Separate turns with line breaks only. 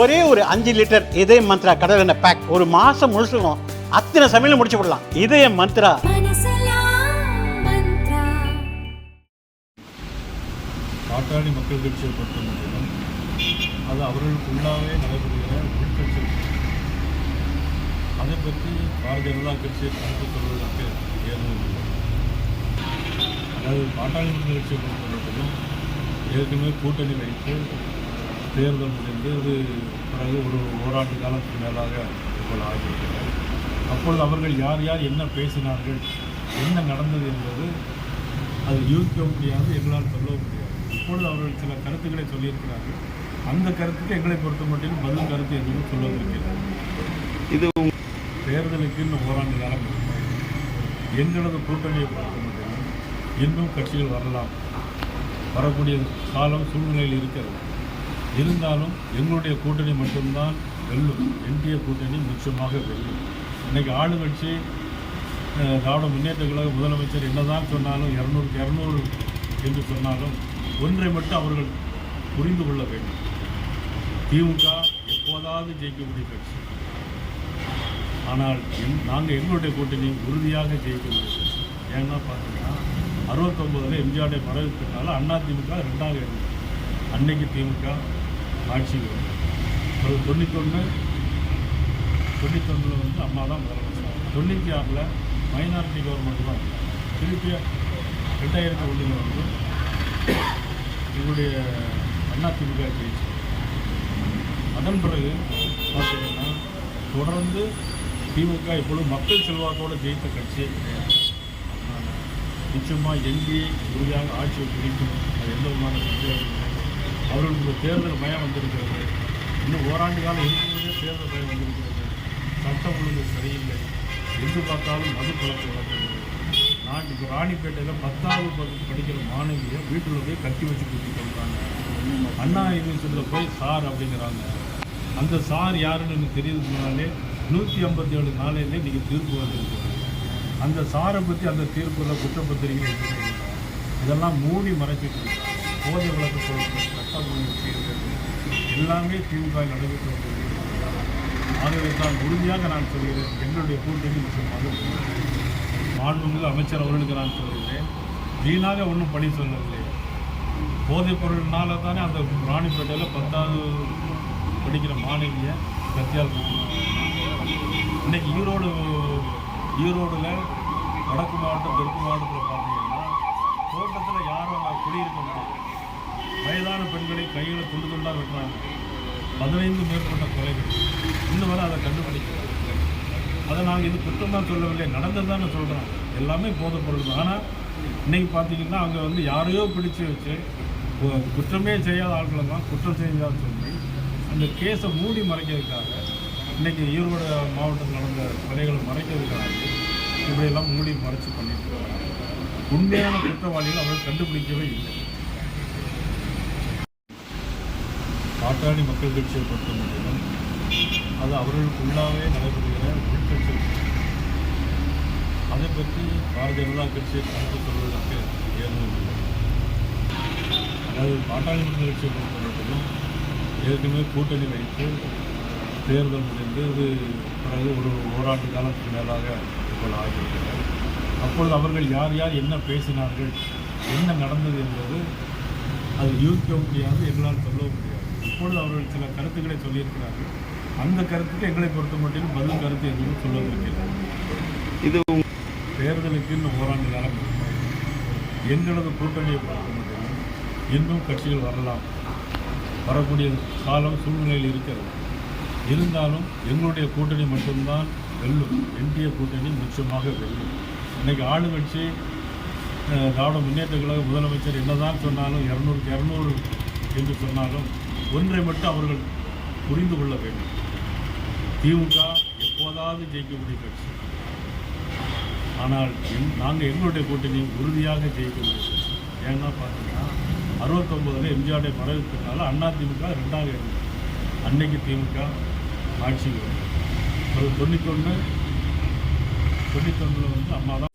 ஒரே ஒரு 5 லிட்டர் இதய மந்த்ரா கடல் எண்ணெய் பேக் ஒரு மாசம் முழுசுக்கும் அத்தனை சமையல் முடிச்சு விடலாம். இதய மந்த்ரா.
பாட்டாளி மக்கள் கட்சியை பொறுத்தமட்டிலும் அது அவர்களுக்குள்ளாவே நடைபெறுகிற உள்கட்சி. அதை பற்றி பாரதிய ஜனதா கட்சியை கருத்து சொல்வதற்கு ஏதும் இல்லை. அதாவது பாட்டாளி மக்கள் கட்சியை பொறுத்தமட்டிலும் ஏற்கனவே கூட்டணி வைத்து தேர்தல் முடிந்து இது பிறகு ஒரு ஓராண்டு காலத்துக்கு மேலாக இப்போது ஆகிவிட்டது. அப்பொழுது அவர்கள் யார் யார் என்ன பேசினார்கள், என்ன நடந்தது என்பது அது யூகிக்க முடியாது, எங்களால் சொல்ல முடியாது. இப்பொழுது அவர்கள் சில கருத்துக்களை சொல்லியிருக்கிறார்கள். அந்த கருத்துக்கு எங்களை பொறுத்த மட்டும் பதில் கருத்து எதுவும் சொல்வதற்கு இது தேர்தலுக்கு இன்னும் ஓராண்டு காலம் இருக்கும். எங்களது கூட்டணியை பொறுத்த மட்டும் இன்னும் கட்சிகள் வரலாம், வரக்கூடிய காலம் சூழ்நிலையில் இருக்கிறது. இருந்தாலும் எங்களுடைய கூட்டணி மட்டும்தான் வெல்லும். என்டிஏ கூட்டணி நிச்சயமாக வெல்லும். இன்றைக்கி ஆளுங்கட்சி திராவிட முன்னேற்ற கழக முதலமைச்சர் என்னதான் சொன்னாலும் 200 என்று சொன்னாலும் ஒன்றை மட்டும் அவர்கள் புரிந்து கொள்ள வேண்டும். திமுக எப்போதாவது ஜெயிக்கக்கூடிய கட்சி. ஆனால் நாங்கள் எங்களுடைய கூட்டணி உறுதியாக ஜெயிக்கக்கூடிய கட்சி. ஏன்னா பார்த்தீங்கன்னா 69 எம்ஜிஆருடைய மறைவுக்குனால அதிமுக 2ஆக இருந்தது. அன்னைக்கு திமுக ஆட்சிக்கு வரும். ஒரு 91 வந்து அம்மா தான் முதலமைச்சர். 96 மைனாரிட்டி கவர்மெண்ட் தான். திருப்பி 2001 வந்து எங்களுடைய அதிமுக ஜெயிச்சு. அதன் பிறகு பார்த்தீங்கன்னா தொடர்ந்து திமுக இப்பொழுது மக்கள் செல்வாக்கோடு ஜெயித்த கட்சியே கிடையாது. நிச்சயமாக என்டிஏ உறுதியாக ஆட்சியை பிடிக்கும். அது எந்த விதமான சந்தேகம். அவர்களுக்கு தேர்தல் பயம் வந்திருக்கிறது. இன்னும் ஓராண்டு காலம் இருக்கும்போதே தேர்தல் பயம் வந்திருக்கிறது. சட்டம் ஒழுங்கு சரியில்லை. எங்கு பார்த்தாலும் மது பழக்கம் வளர்க்கிறது. நான் இப்போ ராணிப்பேட்டையில் 10வது படிக்கிற மாணவியை வீட்டில் போய் கட்டி வச்சு கூட்டிட்டு சொல்கிறாங்க. அண்ணா யூனிவர்சிட்டியில் போய் சார் அப்படிங்கிறாங்க. அந்த சார் யாருன்னு எனக்கு தெரியுதுனாலே 157 நாளையிலே இன்றைக்கி தீர்ப்பு வந்திருக்கிறது. அந்த சாரை பற்றி அந்த தீர்ப்பில் குற்றப்பத்திரிகை இதெல்லாம் மூடி மறைச்சிட்டு இருக்காங்க. போதை வழக்கு பொருட்கள் சட்டம் செய்கிறது எல்லாமே திமுக நடைபெற்று வந்திருக்கிறது. ஆகவே தான் உறுதியாக நான் சொல்கிறேன், எங்களுடைய கூட்டணி நிச்சயமாக மாண்புமிகு அமைச்சர் அவர்களுக்கு நான் சொல்கிறேன், வீணாக ஒன்றும் பணி சொல்லவில்லை. போதைப் பொருள்னால தானே அந்த ராணிப்பேட்டையில் 10வது படிக்கிற மாணவியை கத்தியால் இன்னைக்கு ஈரோடில் வடக்கு மாவட்டம் தெற்கு மாவட்டத்தில் பார்த்தீங்கன்னா தோட்டத்தில் யாரும் அங்கே குடியிருக்க முடியாது. வயதான பெண்களை கைகளை துண்டு துண்டாக வெட்டுறாங்க. 15 மேற்பட்ட கொலைகள் இன்னும் வரை அதை கண்டுபிடிக்கிறாங்க. அதை நாங்கள் இது குற்றமாக சொல்லவில்லை, நடந்தது தான் சொல்கிறோம். எல்லாமே போதைப் பொருள் தான். ஆனால் இன்றைக்கி பார்த்தீங்கன்னா அங்கே வந்து யாரையோ பிடிச்சி வச்சு குற்றமே செய்யாத ஆட்களை தான் குற்றம் செய்யாத சொல்லி அந்த கேஸை மூடி மறைக்கிறதுக்காக இன்றைக்கி ஈரோடு மாவட்டத்தில் நடந்த கொலைகளை மறைக்கிறதுக்காக இப்படியெல்லாம் மூடி மறைச்சி பண்ணியிருக்கிறாங்க. உண்மையான குற்றவாளிகள் அவர்கள் கண்டுபிடிக்கவே இல்லை. பாட்டாளி மக்கள் கட்சியை பொறுத்த மட்டும் அது அவர்களுக்குள்ளாவே நடைபெறுகிற உள்கட்சி. அதை பற்றி பாரதிய ஜனதா கட்சியை கருத்து சொல்வதற்கு ஏதும் இல்லை. அதாவது பாட்டாளி மக்கள் கட்சியை பொறுத்த மட்டும் ஏற்கனவே கூட்டணி வைத்து தேர்தல் முடிந்து இது பிறகு ஒரு ஓராண்டு காலத்துக்கு மேலாக இப்போது ஆகிவிட்டது. அப்பொழுது அவர்கள் யார் யார் என்ன பேசினார்கள், என்ன நடந்தது என்பது அது யூகிக்க முடியாது, எங்களால் சொல்ல முடியாது. இப்பொழுது அவர்கள் சில கருத்துக்களை சொல்லியிருக்கிறார்கள். அந்த கருத்துக்கு எங்களை பொறுத்த மட்டும் பதில் கருத்து எதுவும் சொல்வதற்கு இது தேர்தலுக்கு இன்னும் ஓராண்டு காலம் இருக்கும். எங்களது கூட்டணியை பொறுத்த மட்டும் இன்னும் கட்சிகள் வரலாம், வரக்கூடிய காலம் சூழ்நிலையில் இருக்கிறது. இருந்தாலும் எங்களுடைய கூட்டணி மட்டும்தான் வெல்லும். என்டிஏ கூட்டணி நிச்சயமாக வெல்லும். இன்றைக்கி ஆளுங்கட்சி திராவிட முன்னேற்ற கழக முதலமைச்சர் என்னதான் சொன்னாலும் 200 என்று சொன்னாலும் ஒன்றை மட்டும் அவர்கள் புரிந்து கொள்ள வேண்டும். திமுக எப்போதாவது ஜெயிக்கக்கூடிய கட்சி. ஆனால் நாங்கள் எங்களுடைய கூட்டணி உறுதியாக ஜெயிக்கக்கூடிய கட்சி. ஏன்னா பார்த்தீங்கன்னா 69 எம்ஜிஆருடைய மறைவுக்குனால அதிமுக 2ஆக இருந்தது. அன்னைக்கு திமுக ஆட்சிக்கு வரும். ஒரு 91 வந்து அம்மா தான்